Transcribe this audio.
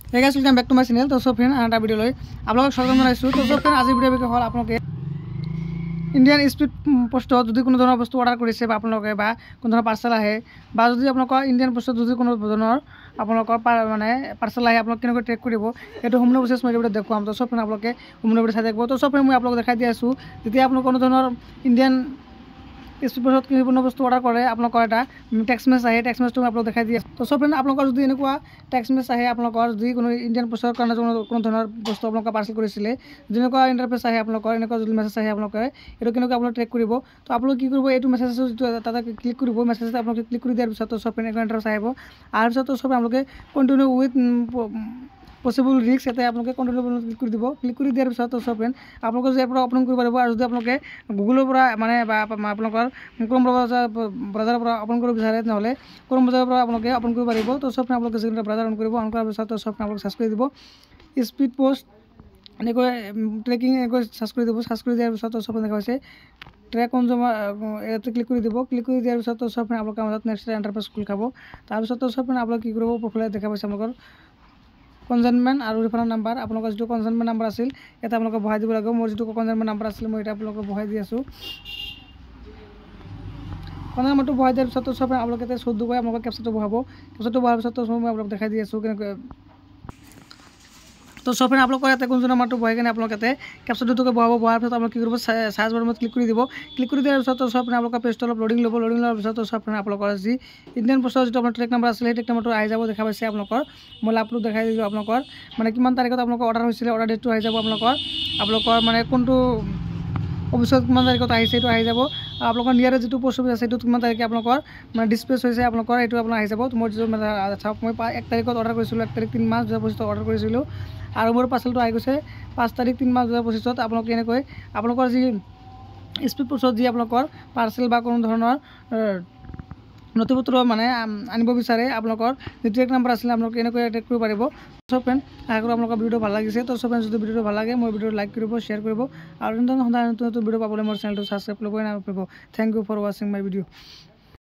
Hey guys, welcome back to my channel. So friend, এটা video লৈ আপোনালোকক স্বাগতম জনাইছোঁ। তো friend, আজি ভিডিঅ' বিষয় হ'ল আপোনালোকে ইণ্ডিয়ান স্পীড পোষ্টত যদি কোনো ধৰণৰ বস্তু অৰ্ডাৰ কৰিছে বা আপোনালোকে বা কোনো ধৰণৰ পাৰ্চেল আহে বা যদি আপোনালোকৰ ইণ্ডিয়ান পোষ্টত যদি কোনো ধৰণৰ আপোনালোকৰ মানে পাৰ্চেল আহে আপোনালোকে কেনেকৈ ট্ৰেক কৰিব এইটো সম্পূৰ্ণ প্ৰচেছ মই ভিডিঅ'ত দেখুৱাম। তো চব আপোনালোকে সম্পূৰ্ণ ভিডিঅ' চাই থাকিব। তো চব মই আপোনালোকক দেখাই দি আছোঁ যেতিয়া আপোনালোক কোনো ধৰণৰ ইণ্ডিয়ান স্পীড পোষ্টত কোনো বস্তু অৰ্ডাৰ কৰে আপোনালোকৰ এটা টেক্সট মেছেজ আহে। টেক্সট মেছেজটো মই আপোনালোকক দেখাই দি আছোঁ। তো চব ফ্ৰেণ্ড, আপোনালোকৰ যদি এনেকুৱা টেক্সট মেছেজ আহে আপোনালোকৰ যদি কোনো ইণ্ডিয়ান পোষ্টৰ কাৰণে কোনো ধৰণৰ বস্তু আপোনালোকে পাৰ্চেল কৰিছিলে যেনেকুৱা ইণ্টাৰফেচ আহে আপোনালোকৰ এনেকুৱা যদি মেছেজ আহে আপোনালোকে এইটো কেনেকৈ আপোনালোকে ট্ৰেক কৰিব। তো আপোনালোকে কি কৰিব, এইটো মেছেজটো যিটো তাতে ক্লিক কৰিব, মেছেজটো আপোনালোকে ক্লিক কৰি দিয়াৰ পিছত চব ফ্ৰেণ্ড এনেকুৱা ইণ্টাৰফেচ আহিব। আৰু পিছত চব আপোনালোকে কণ্টিনিউ উইথ পচিবল ৰিস্ক ইয়াতে আপোনালোকে কণ্টিনিউ ক্লিক কৰি দিব। ক্লিক কৰি দিয়াৰ পিছত চব ফ্ৰেণ্ড আপোনালোকে যদি ইয়াৰ পৰা অপেন কৰিব পাৰিব। আৰু যদি আপোনালোকে গুগলৰ পৰা মানে বা আপোনালোকৰ ক্ৰম ব্ৰাউজাৰৰ পৰা অপেন কৰিব বিচাৰে তেনেহ'লে ক্ৰম ব্ৰাউজাৰৰ পৰা আপোনালোকে অপেন কৰিব পাৰিব। তো চব আপোনালোকে যিকোনো ব্ৰাউজাৰ অন কৰিব, অন কৰাৰ পিছত চব আপোনালোকে চাৰ্চ কৰি দিব স্পীড পোষ্ট এনেকৈ ট্ৰেকিং এনেকৈ চাৰ্চ কৰি দিব। চাৰ্চ কৰি দিয়াৰ পিছত চব দেখা হৈছে ট্ৰেক কনজিউমাৰ ইয়াতে ক্লিক কৰি দিব। ক্লিক কৰি দিয়াৰ পিছত চব আপোনালোকৰ মাজত নেক্সট ইণ্টাৰফেচ খোল খাব। তাৰপিছত চব আপোনালোকে কি কৰিব, প্ৰফাইলত দেখা পাইছে আপোনালোকৰ কনজাইনমেণ্ট আৰু ৰিফাণ্ড নাম্বাৰ। আপোনালোকৰ যিটো কনজাইনমেণ্ট নাম্বাৰ আছিল এটা আপোনালোকে বহাই দিব লাগিব। মোৰ যিটো কনজাইনমেণ্ট নাম্বাৰ আছিল মই এটা আপোনালোকক বহাই দি আছোঁ। কনজাইনমেণ্টটো বহাই দিয়াৰ পিছত চব আপোনালোকে ইয়াতে 14 কৈ আপোনালোকৰ কেপচাটো বহাব। কেপচাটো বহাৰ পিছত মই আপোনালোকক দেখাই দি আছোঁ কেনেকৈ। তো চব আপোনালোকৰ ইয়াতে কোনজন নাম্বাৰটো বহাই কিনে আপোনালোকে ইয়াতে কেপচাটোকে বহাব। বহাৰ পিছত আপোনালোকে কি কৰিব, চাৰ্চ বাটনত ক্লিক কৰি দিব। ক্লিক কৰি দিয়াৰ পিছত চব আপোনালোকৰ পেজটো অলপ লোডিং ল'ব। লোডিং লোৱাৰ পিছত চব আপোনালোকৰ যি ইণ্ডিয়ান পোষ্টৰ যিটো আপোনাৰ ট্ৰেক নাম্বাৰ আছিলে সেই ট্ৰেক নাম্বাৰটো আহি যাব। দেখা পাইছে আপোনালোকৰ মই লাভটো দেখাই দিলোঁ। আপোনালোকৰ মানে কিমান তাৰিখত আপোনালোকৰ অৰ্ডাৰ হৈছিলে অৰ্ডাৰ ডেটটো আহি যাব। আপোনালোকৰ মানে কোনটো অফিচত কিমান তাৰিখত আহিছে এইটো আহি যাব। আপোনালোকৰ নিয়াৰেষ্ট যিটো পোষ্ট অফিচ আছে সেইটো কিমান তাৰিখে আপোনালোকৰ মানে ডিছপ্লেচ হৈছে আপোনালোকৰ এইটো আপোনাৰ আহি যাব। মোৰ যিটো চাওক মই 1 তাৰিখত অৰ্ডাৰ কৰিছিলোঁ, 1 তাৰিখ 3 মাৰ্চ 2025 অৰ্ডাৰ কৰিছিলোঁ আৰু মোৰ পাৰ্চেলটো আহি গৈছে 5 তাৰিখ 3 মাৰ্চ 2025। আপোনালোকে এনেকৈ আপোনালোকৰ যি স্পীড পোষ্টত যি আপোনালোকৰ পাৰ্চেল বা কোনো ধৰণৰ নথিপত্ৰ মানে আনিব বিচাৰে আপোনালোকৰ যি ট্ৰেক নাম্বাৰ আছিলে আপোনালোকে এনেকৈ ট্ৰেক কৰিব পাৰিব। চব ফ্ৰেণ্ড, আশা কৰোঁ আপোনালোকৰ ভিডিঅ'টো ভাল লাগিছে। তো চব ফ্ৰেণ্ড, যদি ভিডিঅ'টো ভাল লাগে মোৰ ভিডিঅ'টো লাইক কৰিব, শ্বেয়াৰ কৰিব আৰু সদায় নতুন ভিডিঅ' পাবলৈ মোৰ চেনেলটো ছাবস্ক্ৰাইব কৰিব নাপাহৰিব। থেংক ইউ ফৰ ৱাচিং মাই ভিডিঅ'।